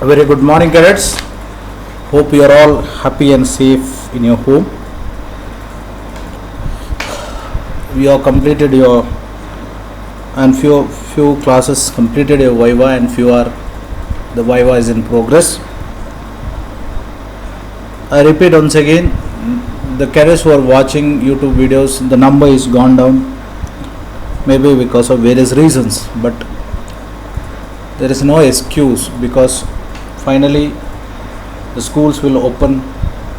A very good morning, cadets. Hope you are all happy and safe in your home. We have completed your and few classes completed your Viva, and the Viva is in progress. I repeat once again, the cadets who are watching YouTube videos, the number is gone down, maybe because of various reasons, but there is no excuse, because finally the schools will open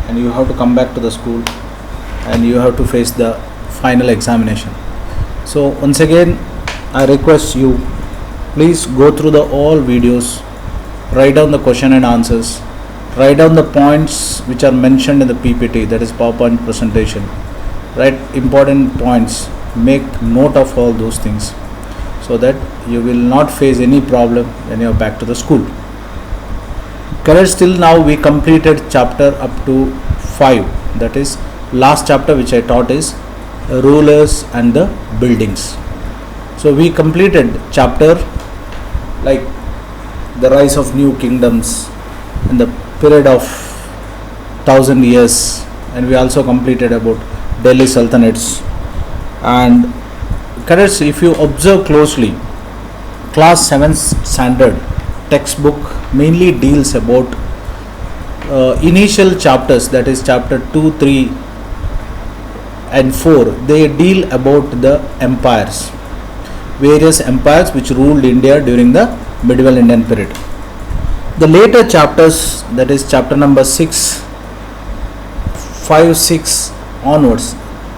and you have to come back to the school and you have to face the final examination. So once again I request you, please go through the all videos, write down the question and answers, write down the points which are mentioned in the PPT, that is PowerPoint presentation, write important points, make note of all those things, so that you will not face any problem when you are back to the school. Cadets, till now we completed chapter up to 5, that is last chapter which I taught is rulers and the buildings. So we completed chapter like the rise of new kingdoms in the period of 1000 years, and we also completed about Delhi Sultanates. And cadets, if you observe closely, class 7 standard textbook mainly deals about initial chapters, that is chapter 2, 3 and 4. They deal about the empires, various empires which ruled India during the medieval Indian period. The later chapters, that is chapter number 6, 5, 6 onwards,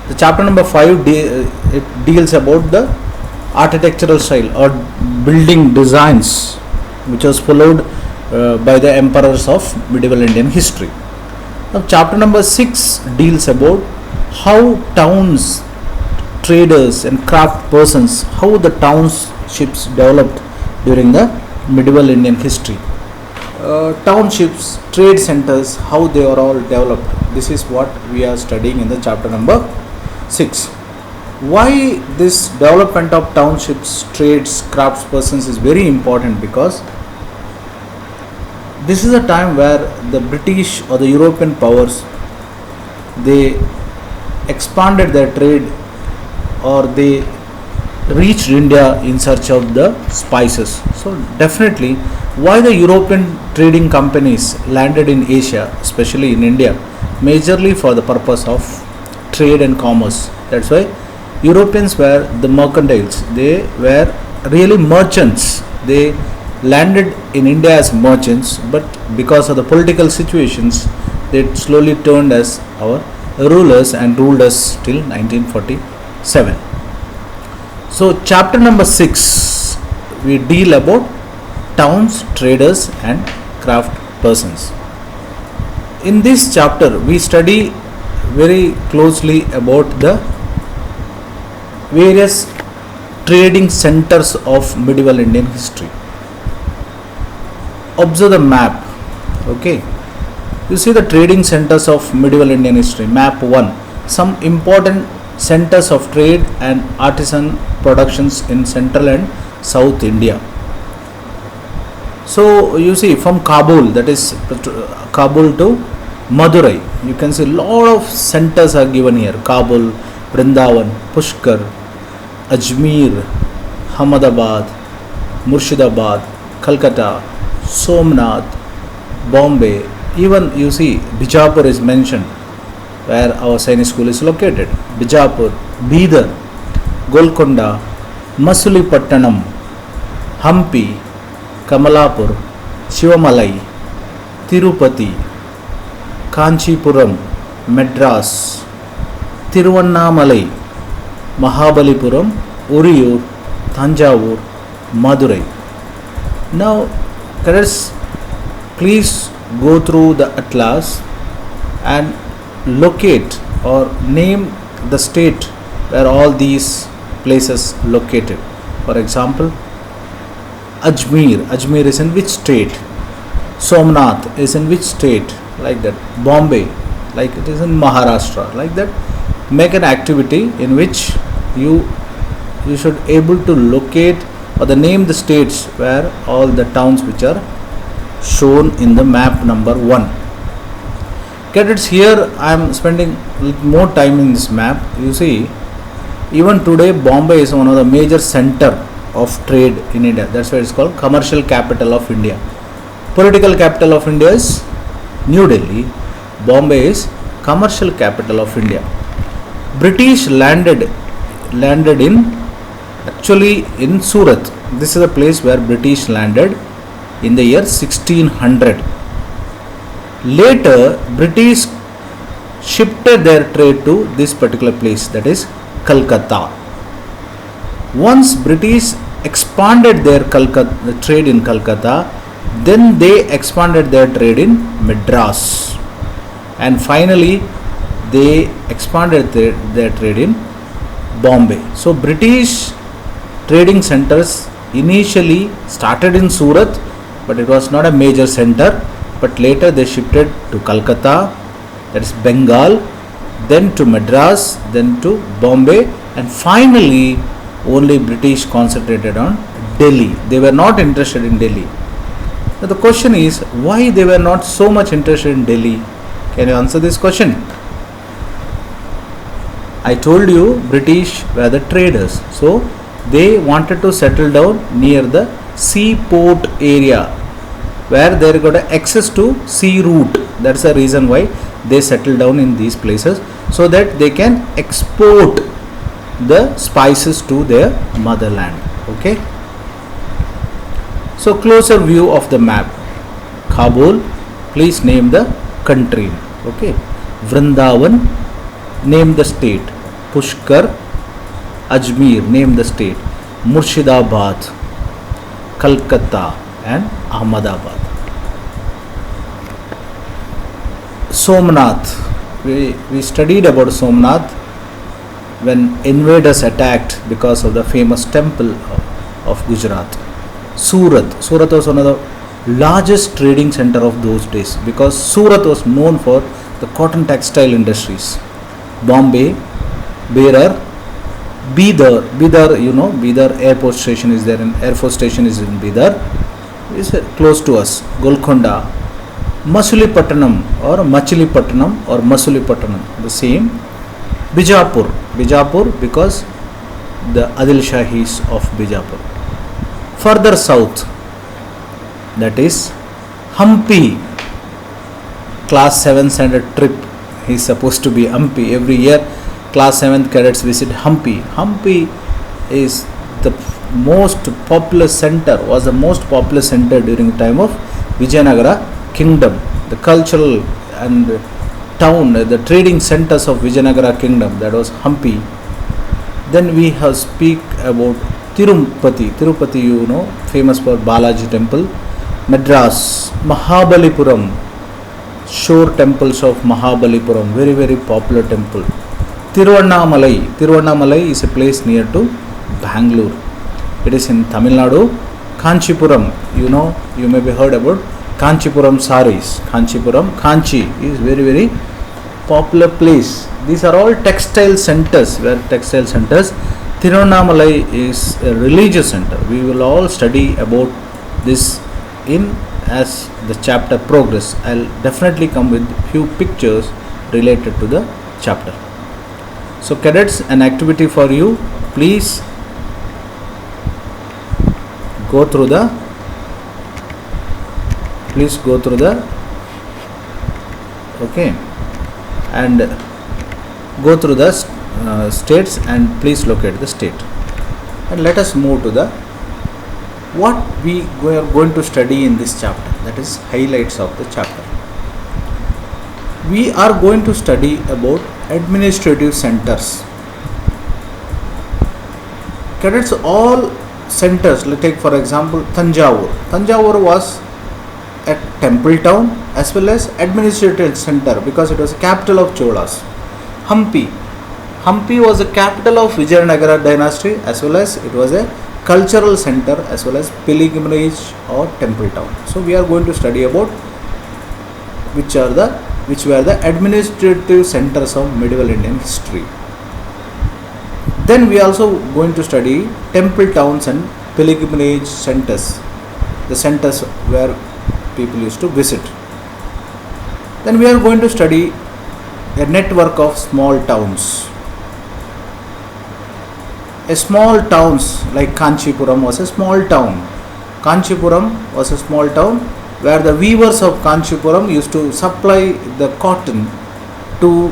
the chapter number 5 it deals about the architectural style or building designs which was followed by the emperors of medieval Indian history. Now chapter number 6 deals about how towns, traders and craft persons, how the townships developed during the medieval Indian history. Townships, trade centers, how they are all developed. This is what we are studying in the chapter number 6. Why this development of townships, trades, crafts persons is very important? Because this is a time where the British or the European powers, they expanded their trade, or they reached India in search of the spices. So definitely, why the European trading companies landed in Asia, especially in India, majorly for the purpose of trade and commerce. That's why Europeans were the mercantiles, they were really merchants. They landed in India as merchants, but because of the political situations, they slowly turned as our rulers and ruled us till 1947. So chapter number 6, we deal about towns, traders and craft persons. In this chapter we study very closely about the various trading centers of medieval Indian history. Observe the map. Okay, you see the trading centers of medieval Indian history. Map 1. Some important centers of trade and artisan productions in central and south India. So you see, from Kabul, that is Kabul to Madurai, you can see lot of centers are given here. Kabul, Vrindavan, Pushkar, Ajmer, Ahmedabad, Murshidabad, Calcutta, Somnath, Bombay. Even you see Bijapur is mentioned, where our Sainik school is located. Bijapur, Bidar, Golconda, Masulipattanam, Hampi, Kamalapur, Shivamalai, Tirupati, Kanchipuram, Madras, Tiruvannamalai, Mahabalipuram, Uriyur, Thanjavur, Madurai. Now cadets, please go through the atlas and locate or name the state where all these places located. For example, Ajmer is in which state? Somnath is in which state? Like that. Bombay, like it is in Maharashtra. Like that. Make an activity in which you should able to locate or the name the states where all the towns which are shown in the map number 1. Cadets, here I am spending more time in this map. You see, even today Bombay is one of the major center of trade in India. That's why it's called commercial capital of India. Political capital of India is New Delhi. Bombay is commercial capital of India. British landed in Surat. This is a place where British landed in the year 1600. Later, British shifted their trade to this particular place, that is Calcutta. Once British expanded their trade in Calcutta, then they expanded their trade in Madras, and finally they expanded their trade in Bombay. So British trading centers initially started in Surat, but it was not a major center. But later they shifted to Calcutta, that is Bengal, then to Madras, then to Bombay, and finally only British concentrated on Delhi. They were not interested in Delhi. Now the question is, why they were not so much interested in Delhi? Can you answer this question? I told you British were the traders, so they wanted to settle down near the seaport area where they got access to sea route. That's the reason why they settled down in these places, so that they can export the spices to their motherland. Okay. So closer view of the map. Kabul, please name the country. Okay. Vrindavan, name the state. Pushkar, Ajmer, name the state. Murshidabad, Calcutta and Ahmedabad. Somnath, we studied about Somnath when invaders attacked because of the famous temple of Gujarat. Surat was one of the largest trading center of those days, because Surat was known for the cotton textile industries. Bombay, Berar, Bidar, you know, Bidar airport station is there, and Air Force station is in Bidar, is close to us. Golconda, Masulipatanam or Machilipatnam or Masulipatanam, the same. Bijapur because the Adil Shahis of Bijapur. Further south, that is Hampi. Class 7 standard trip is supposed to be Hampi. Every year class 7th cadets visit Hampi. Hampi is the most populous center, was the most populous center during the time of Vijayanagara kingdom. The cultural and town, the trading centers of Vijayanagara kingdom, that was Hampi. Then we have speak about Tirupati, you know, famous for Balaji temple. Madras, Mahabalipuram, shore temples of Mahabalipuram, very very popular temple. Tiruvannamalai is a place near to Bangalore. It is in Tamil Nadu. Kanchipuram, you know, you may be heard about Kanchipuram sarees. Kanchi is very very popular place. These are all textile centers. Tiruvannamalai is a religious center. We will all study about this as the chapter progress. I'll definitely come with few pictures related to the chapter. So cadets, an activity for you. Please go through the okay, and go through the states, and please locate the state. And let us move to the what we are going to study in this chapter, that is highlights of the chapter. We are going to study about administrative centers. Cadets, all centers, let's take for example Tanjavur. Tanjavur was a temple town as well as administrative center because it was a capital of Cholas. Hampi was the capital of Vijayanagara dynasty, as well as it was a cultural center as well as pilgrimage or temple town. So we are going to study about which were the administrative centers of medieval Indian history. Then we are also going to study temple towns and pilgrimage centers, the centers where people used to visit. Then we are going to study a network of small towns. A small towns like Kanchipuram was a small town. Kanchipuram was a small town where the weavers of Kanchipuram used to supply the cotton to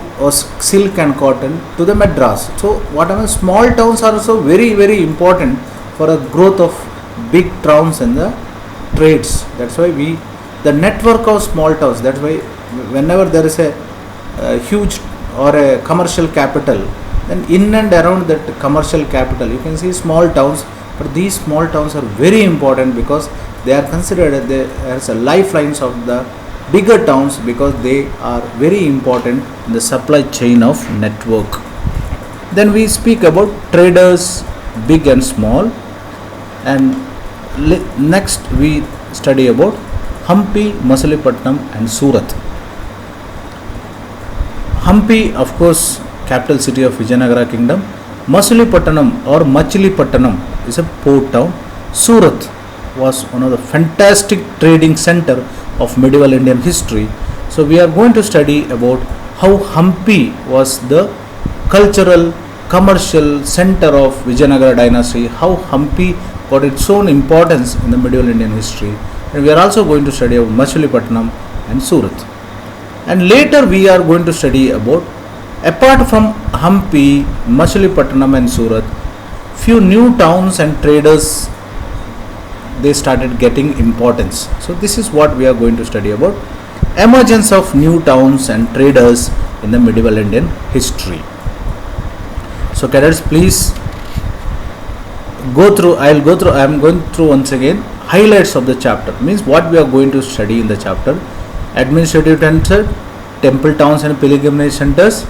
silk and cotton to the Madras. So whatever small towns are also very important for a growth of big towns and the trades. That's why the network of small towns. That's why whenever there is a huge or a commercial capital, then in and around that commercial capital you can see small towns, but these small towns are very important because they are considered as a lifelines of the bigger towns because they are very important in the supply chain of network. Then we speak about traders, big and small, and next we study about Hampi, Machilipatnam and Surat. Hampi, of course, capital city of Vijayanagara kingdom. Machilipatnam or Machilipatnam is a port town. Surat was one of the fantastic trading center of medieval Indian history. So we are going to study about how Hampi was the cultural, commercial center of Vijayanagara dynasty, how Hampi got its own importance in the medieval Indian history. And we are also going to study about Machilipatnam and Surat. And later we are going to study about, apart from Hampi, Machilipatnam and Surat, few new towns and traders, they started getting importance. So this is what we are going to study about, emergence of new towns and traders in the medieval Indian history. So cadets, please go through, I am going through once again highlights of the chapter, means what we are going to study in the chapter: administrative center, temple towns and pilgrimage centers,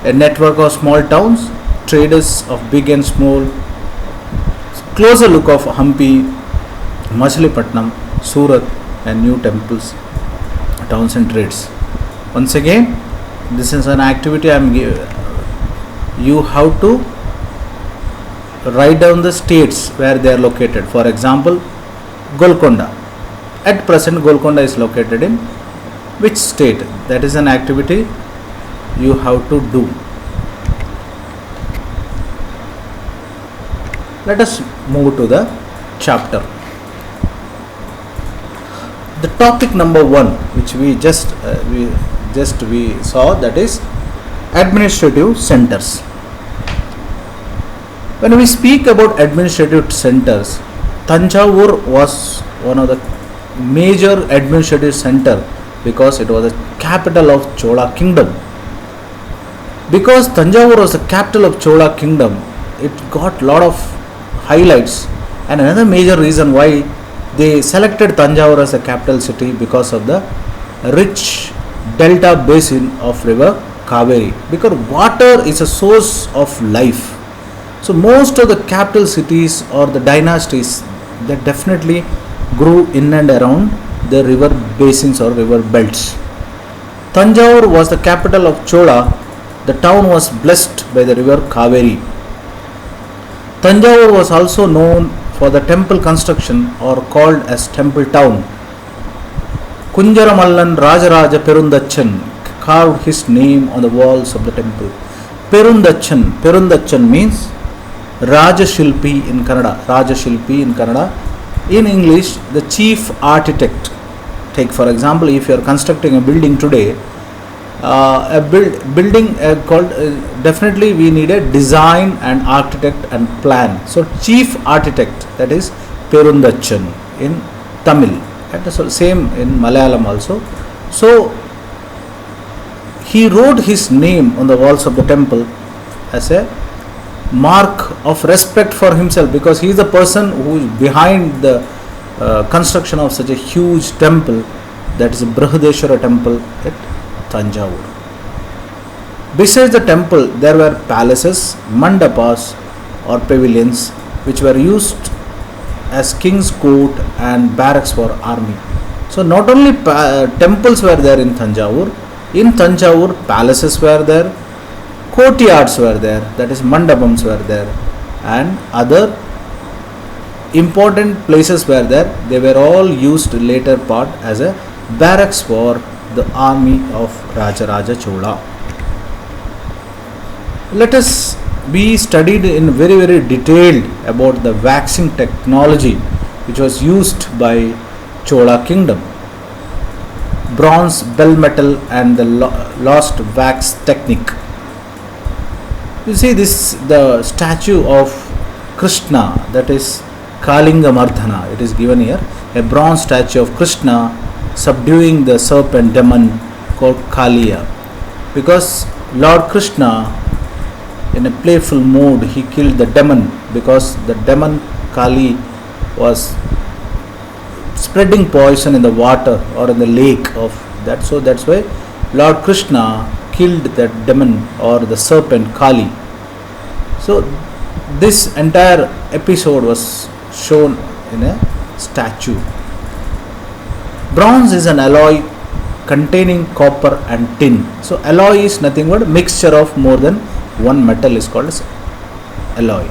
a network of small towns, traders of big and small, closer look of Hampi, Machilipatnam, Surat and new temples, towns and trades. Once again, this is an activity I am giving. You have to write down the states where they are located. For example, Golconda. At present, Golconda is located in which state? That is an activity you have to do. Let us move to the chapter. The topic number 1, which we saw, that is administrative centers. When we speak about administrative centers, Tanjavur was one of the major administrative center because it was the capital of Chola kingdom. Because Tanjavur was the capital of Chola kingdom, it got lot of highlights, and another major reason why they selected Tanjavur as a capital city because of the rich delta basin of river Kaveri, because water is a source of life. So most of the capital cities or the dynasties, they definitely grew in and around the river basins or river belts. Tanjavur was the capital of Chola. The town was blessed by the river Kaveri. Tanjavur was also known for the temple construction or called as temple town. Kunjaramallan Rajaraja Perundachan carved his name on the walls of the temple. Perundachan means Rajashilpi in Kannada. Rajashilpi in Kannada. In English, the chief architect. Take for example, if you are constructing a building today, building called definitely we need a design and architect and plan. So chief architect, that is Perundachan in Tamil, and the same in Malayalam also. So he wrote his name on the walls of the temple as a mark of respect for himself, because he is the person who is behind the construction of such a huge temple, that is a Brihadeshwara temple at Tanjavur. Besides the temple, there were palaces, mandapas or pavilions, which were used as king's court and barracks for army. So not only temples were there in Tanjavur, palaces were there, courtyards were there, that is mandapams were there, and other important places were there. They were all used later part as a barracks for the army of Rajaraja Chola. Let us be studied in very detailed about the waxing technology which was used by Chola kingdom. Bronze, bell metal and the lost wax technique. You see this, the statue of Krishna, that is Kalinga Mardhana, it is given here, a bronze statue of Krishna subduing the serpent demon called Kaliya, because Lord Krishna in a playful mood he killed the demon, because the demon Kali was spreading poison in the water or in the lake of that, so that's why Lord Krishna killed that demon or the serpent Kali. So this entire episode was shown in a statue. Bronze is an alloy containing copper and tin. So alloy is nothing but mixture of more than one metal is called as alloy.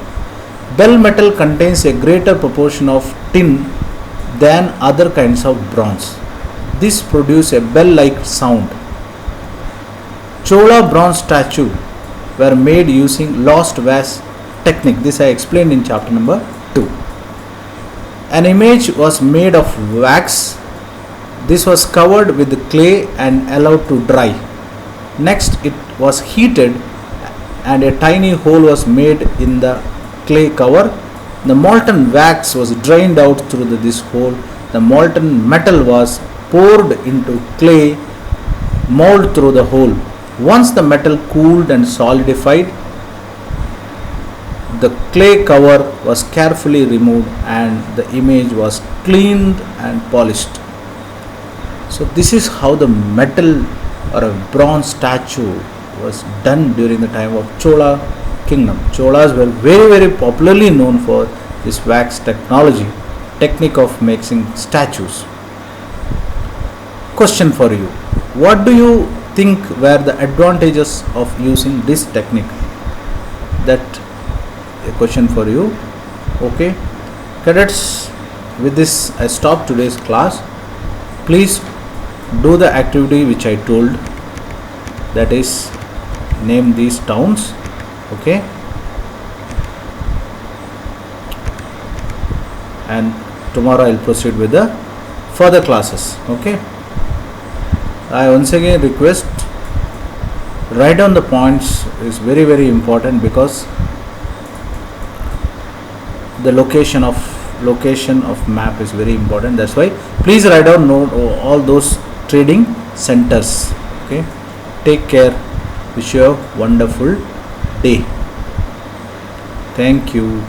Bell metal contains a greater proportion of tin than other kinds of bronze. This produces a bell-like sound. Chola bronze statue were made using lost wax technique. This I explained in chapter number 2. An image was made of wax. This was covered with clay and allowed to dry. Next it was heated and a tiny hole was made in the clay cover. The molten wax was drained out through this hole. The molten metal was poured into clay mold through the hole. Once the metal cooled and solidified, the clay cover was carefully removed and the image was cleaned and polished. So this is how the metal or a bronze statue was done during the time of Chola kingdom. Cholas were very popularly known for this wax technique of making statues. Question for you: what do you think were the advantages of using this technique? That a question for you. Okay, cadets, with this I stop today's class. Please do the activity which I told, that is name these towns. Okay, and tomorrow I'll proceed with the further classes. Okay, I once again request, write down the points is very important, because the location of map is very important. That's why please write down all those trading centers. Okay, take care. Wish you a wonderful day. Thank you.